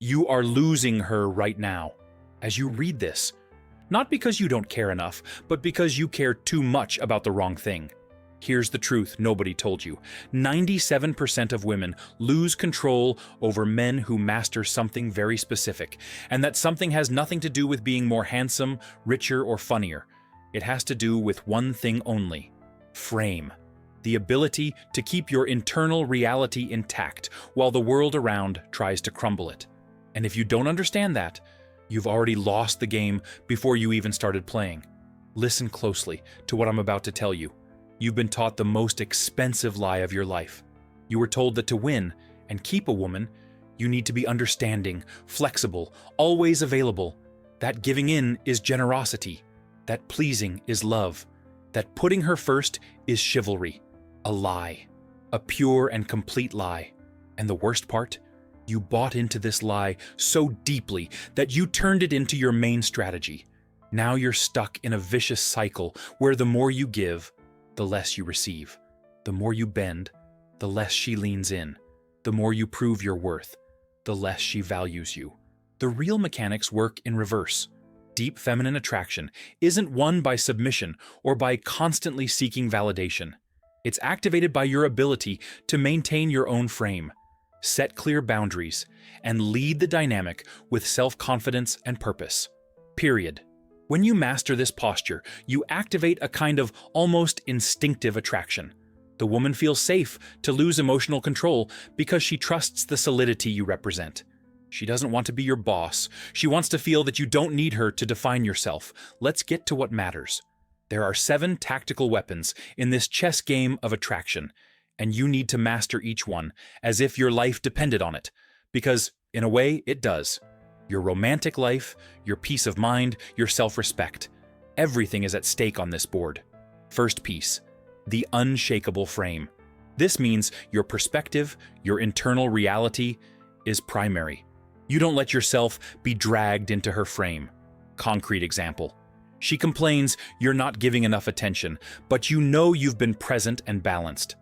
You are losing her right now as you read this. Not because you don't care enough, but because you care too much about the wrong thing. Here's the truth nobody told you. 97% of women lose control over men who master something very specific, and that something has nothing to do with being more handsome, richer, or funnier. It has to do with one thing only: frame. The ability to keep your internal reality intact while the world around tries to crumble it. And if you don't understand that, you've already lost the game before you even started playing. Listen closely to what I'm about to tell you. You've been taught the most expensive lie of your life. You were told that to win and keep a woman, you need to be understanding, flexible, always available. That giving in is generosity. That pleasing is love. That putting her first is chivalry. A lie. A pure and complete lie. And the worst part? You bought into this lie so deeply that you turned it into your main strategy. Now you're stuck in a vicious cycle where the more you give, the less you receive. The more you bend, the less she leans in. The more you prove your worth, the less she values you. The real mechanics work in reverse. Deep feminine attraction isn't won by submission or by constantly seeking validation. It's activated by your ability to maintain your own frame, set clear boundaries, and lead the dynamic with self-confidence and purpose. Period. When you master this posture, you activate a kind of almost instinctive attraction. The woman feels safe to lose emotional control because she trusts the solidity you represent. She doesn't want to be your boss. She wants to feel that you don't need her to define yourself. Let's get to what matters. There are 7 tactical weapons in this chess game of attraction, and you need to master each one as if your life depended on it, because, in a way, it does. Your romantic life, your peace of mind, your self-respect. Everything is at stake on this board. First piece, the unshakable frame. This means your perspective, your internal reality, is primary. You don't let yourself be dragged into her frame. Concrete example. She complains you're not giving enough attention, but you know you've been present and balanced.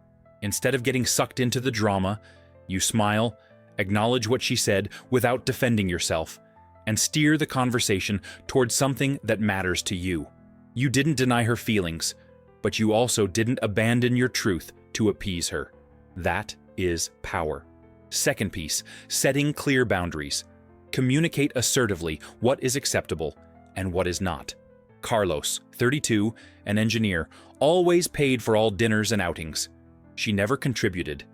Instead of getting sucked into the drama, you smile, acknowledge what she said without defending yourself, and steer the conversation towards something that matters to you. You didn't deny her feelings, but you also didn't abandon your truth to appease her. That is power. Second piece, setting clear boundaries. Communicate assertively what is acceptable and what is not. Carlos, 32, an engineer, always paid for all dinners and outings. She never contributed,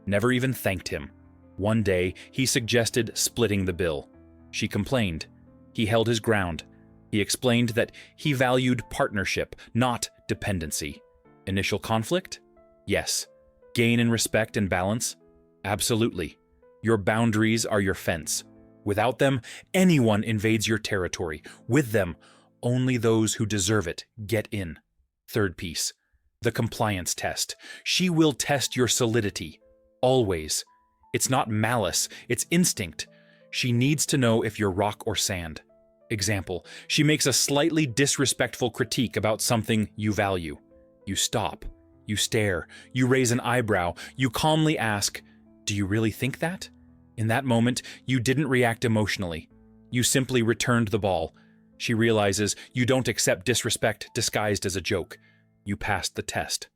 never even thanked him. One day, he suggested splitting the bill. She complained. He held his ground. He explained that he valued partnership, not dependency. Initial conflict? Yes. Gain in respect and balance? Absolutely. Your boundaries are your fence. Without them, anyone invades your territory. With them, only those who deserve it get in. Third piece, the compliance test. She will test your solidity. Always. It's not malice, it's instinct. She needs to know if you're rock or sand. Example, she makes a slightly disrespectful critique about something you value. You stop. You stare. You raise an eyebrow. You calmly ask, "Do you really think that?" In that moment, you didn't react emotionally. You simply returned the ball. She realizes you don't accept disrespect disguised as a joke. You passed the test.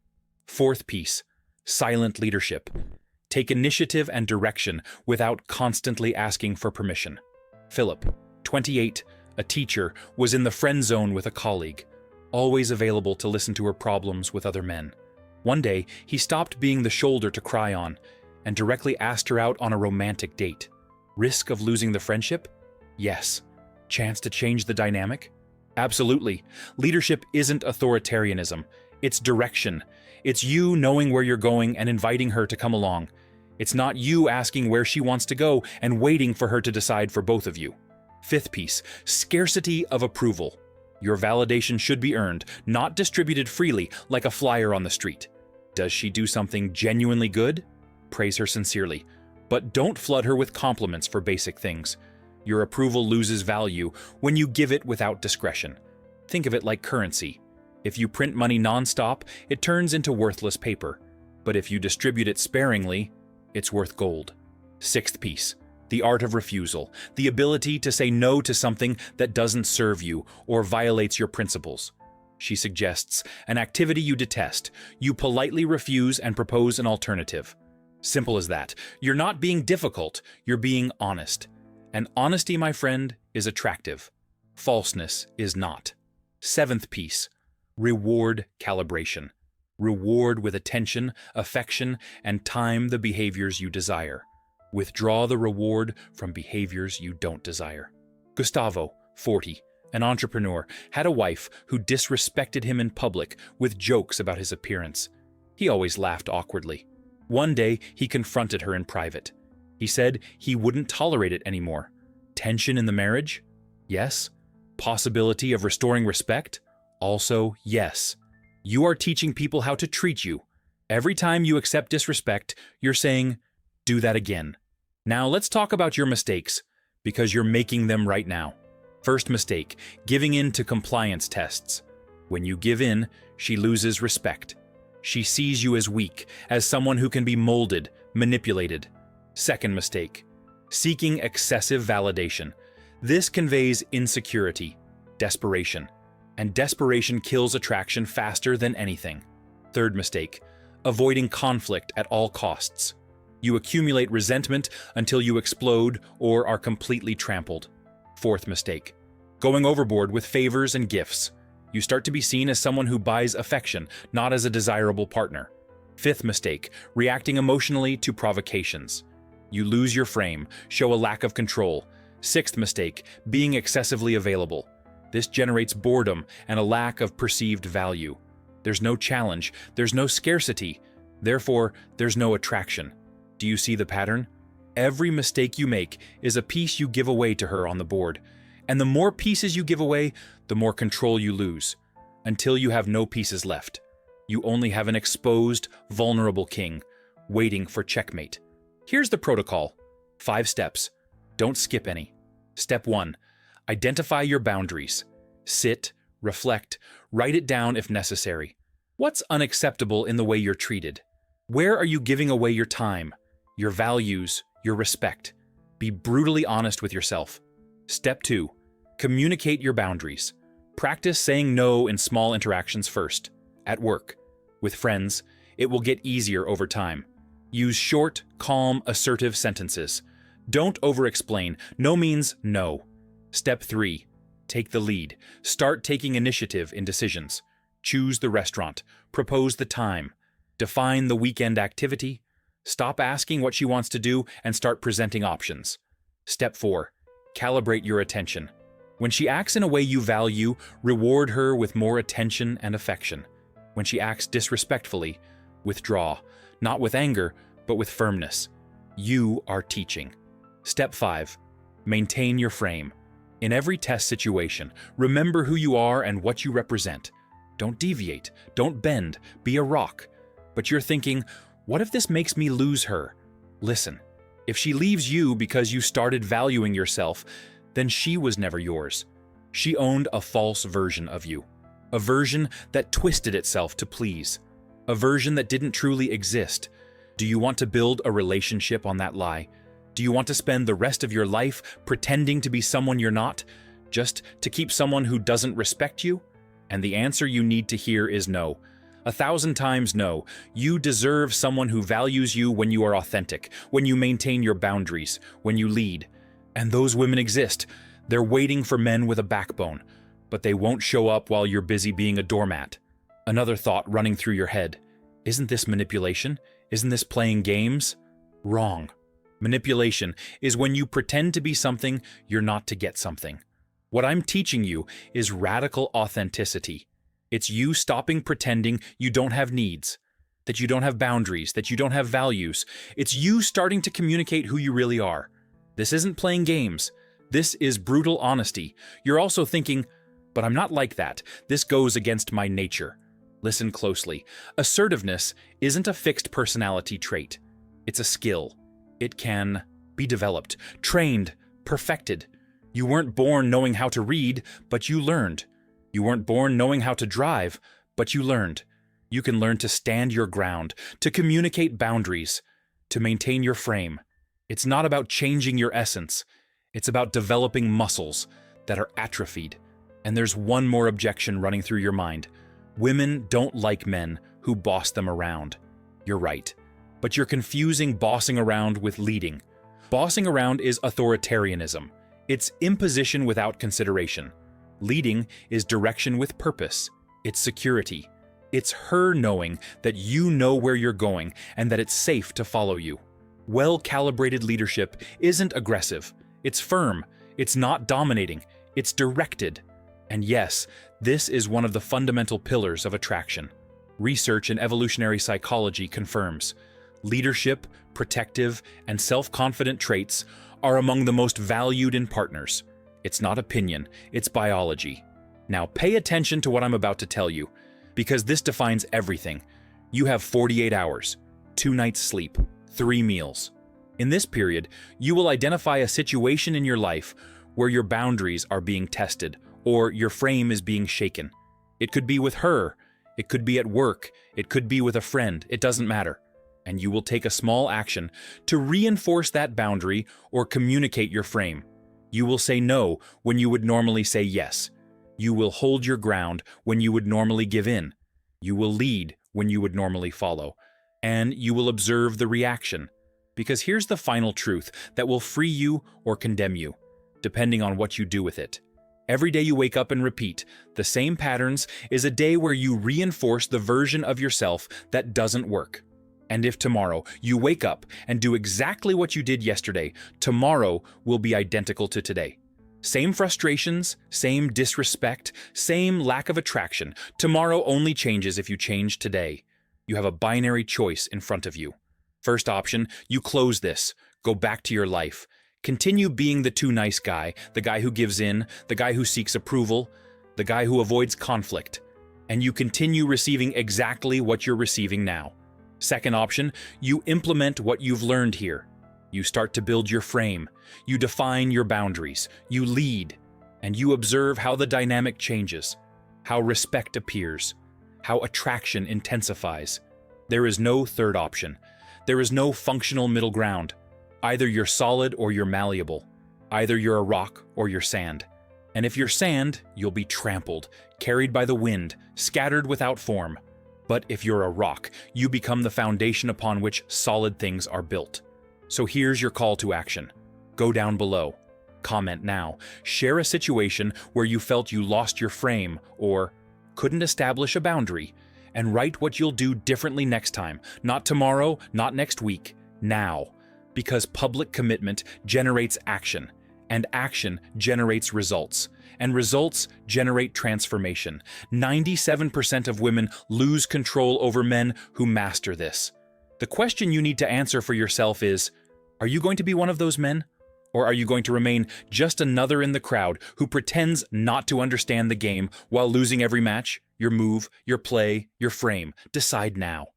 Fourth piece, silent leadership. Take initiative and direction without constantly asking for permission. Philip, 28, a teacher, was in the friend zone with a colleague, always available to listen to her problems with other men. One day, he stopped being the shoulder to cry on and directly asked her out on a romantic date. Risk of losing the friendship? Yes. Chance to change the dynamic? Absolutely. Leadership isn't authoritarianism. It's direction. It's you knowing where you're going and inviting her to come along. It's not you asking where she wants to go and waiting for her to decide for both of you. Fifth piece, scarcity of approval. Your validation should be earned, not distributed freely like a flyer on the street. Does she do something genuinely good? Praise her sincerely. But don't flood her with compliments for basic things. Your approval loses value when you give it without discretion. Think of it like currency. If you print money non-stop, it turns into worthless paper. But if you distribute it sparingly, it's worth gold. Sixth piece, the art of refusal, the ability to say no to something that doesn't serve you or violates your principles. She suggests an activity you detest. You politely refuse and propose an alternative. Simple as that. You're not being difficult, you're being honest. And honesty, my friend, is attractive. Falseness is not. Seventh piece, reward calibration. Reward with attention, affection, and time the behaviors you desire. Withdraw the reward from behaviors you don't desire. Gustavo, 40, an entrepreneur, had a wife who disrespected him in public with jokes about his appearance. He always laughed awkwardly. One day, he confronted her in private. He said he wouldn't tolerate it anymore. Tension in the marriage? Yes. Possibility of restoring respect? Also, yes. You are teaching people how to treat you. Every time you accept disrespect, you're saying, do that again. Now let's talk about your mistakes, because you're making them right now. First mistake, giving in to compliance tests. When you give in, she loses respect. She sees you as weak, as someone who can be molded, manipulated. Second mistake, seeking excessive validation. This conveys insecurity, desperation, and desperation kills attraction faster than anything. Third mistake, avoiding conflict at all costs. You accumulate resentment until you explode or are completely trampled. Fourth mistake, going overboard with favors and gifts. You start to be seen as someone who buys affection, not as a desirable partner. Fifth mistake, reacting emotionally to provocations. You lose your frame, show a lack of control. Sixth mistake, being excessively available. This generates boredom and a lack of perceived value. There's no challenge, there's no scarcity, therefore there's no attraction. Do you see the pattern? Every mistake you make is a piece you give away to her on the board. And the more pieces you give away, the more control you lose, until you have no pieces left. You only have an exposed, vulnerable king, waiting for checkmate. Here's the protocol. 5 steps. Don't skip any. Step 1. Identify your boundaries. Sit, reflect, write it down if necessary. What's unacceptable in the way you're treated? Where are you giving away your time, your values, your respect? Be brutally honest with yourself. Step 2. Communicate your boundaries. Practice saying no in small interactions first. At work. With friends, it will get easier over time. Use short, calm, assertive sentences. Don't over-explain. No means no. Step 3. Take the lead. Start taking initiative in decisions. Choose the restaurant. Propose the time. Define the weekend activity. Stop asking what she wants to do and start presenting options. Step 4. Calibrate your attention. When she acts in a way you value, reward her with more attention and affection. When she acts disrespectfully, withdraw, not with anger, but with firmness. You are teaching. Step 5. Maintain your frame. In every test situation, remember who you are and what you represent. Don't deviate, don't bend, be a rock. But you're thinking, what if this makes me lose her? Listen, if she leaves you because you started valuing yourself, then she was never yours. She owned a false version of you. A version that twisted itself to please. A version that didn't truly exist. Do you want to build a relationship on that lie? Do you want to spend the rest of your life pretending to be someone you're not, just to keep someone who doesn't respect you? And the answer you need to hear is no. 1,000 times no. You deserve someone who values you when you are authentic, when you maintain your boundaries, when you lead. And those women exist. They're waiting for men with a backbone, but they won't show up while you're busy being a doormat. Another thought running through your head. Isn't this manipulation? Isn't this playing games? Wrong. Manipulation is when you pretend to be something you're not to get something. What I'm teaching you is radical authenticity. It's you stopping pretending you don't have needs, that you don't have boundaries, that you don't have values. It's you starting to communicate who you really are. This isn't playing games. This is brutal honesty. You're also thinking, but I'm not like that. This goes against my nature. Listen closely. Assertiveness isn't a fixed personality trait. It's a skill. It can be developed, trained, perfected. You weren't born knowing how to read, but you learned. You weren't born knowing how to drive, but you learned. You can learn to stand your ground, to communicate boundaries, to maintain your frame. It's not about changing your essence. It's about developing muscles that are atrophied. And there's one more objection running through your mind. Women don't like men who boss them around. You're right. But you're confusing bossing around with leading. Bossing around is authoritarianism. It's imposition without consideration. Leading is direction with purpose. It's security. It's her knowing that you know where you're going and that it's safe to follow you. Well-calibrated leadership isn't aggressive. It's firm. It's not dominating. It's directed. And yes, this is one of the fundamental pillars of attraction. Research in evolutionary psychology confirms leadership, protective, and self-confident traits are among the most valued in partners. It's not opinion, it's biology. Now pay attention to what I'm about to tell you, because this defines everything. You have 48 hours, 2 nights sleep, 3 meals. In this period, you will identify a situation in your life where your boundaries are being tested or your frame is being shaken. It could be with her, it could be at work, it could be with a friend, it doesn't matter. And you will take a small action to reinforce that boundary or communicate your frame. You will say no when you would normally say yes. You will hold your ground when you would normally give in. You will lead when you would normally follow. And you will observe the reaction. Because here's the final truth that will free you or condemn you, depending on what you do with it. Every day you wake up and repeat the same patterns is a day where you reinforce the version of yourself that doesn't work. And if tomorrow you wake up and do exactly what you did yesterday, tomorrow will be identical to today. Same frustrations, same disrespect, same lack of attraction. Tomorrow only changes if you change today. You have a binary choice in front of you. First option, you close this, go back to your life. Continue being the too nice guy, the guy who gives in, the guy who seeks approval, the guy who avoids conflict. And you continue receiving exactly what you're receiving now. Second option, you implement what you've learned here. You start to build your frame. You define your boundaries. You lead. And you observe how the dynamic changes, how respect appears, how attraction intensifies. There is no third option. There is no functional middle ground. Either you're solid or you're malleable. Either you're a rock or you're sand. And if you're sand, you'll be trampled, carried by the wind, scattered without form. But if you're a rock, you become the foundation upon which solid things are built. So here's your call to action. Go down below. Comment now. Share a situation where you felt you lost your frame or couldn't establish a boundary, and write what you'll do differently next time. Not tomorrow, not next week, now. Because public commitment generates action, and action generates results. And results generate transformation. 97% of women lose control over men who master this. The question you need to answer for yourself is, are you going to be one of those men? Or are you going to remain just another in the crowd who pretends not to understand the game while losing every match? Your move, your play, your frame. Decide now.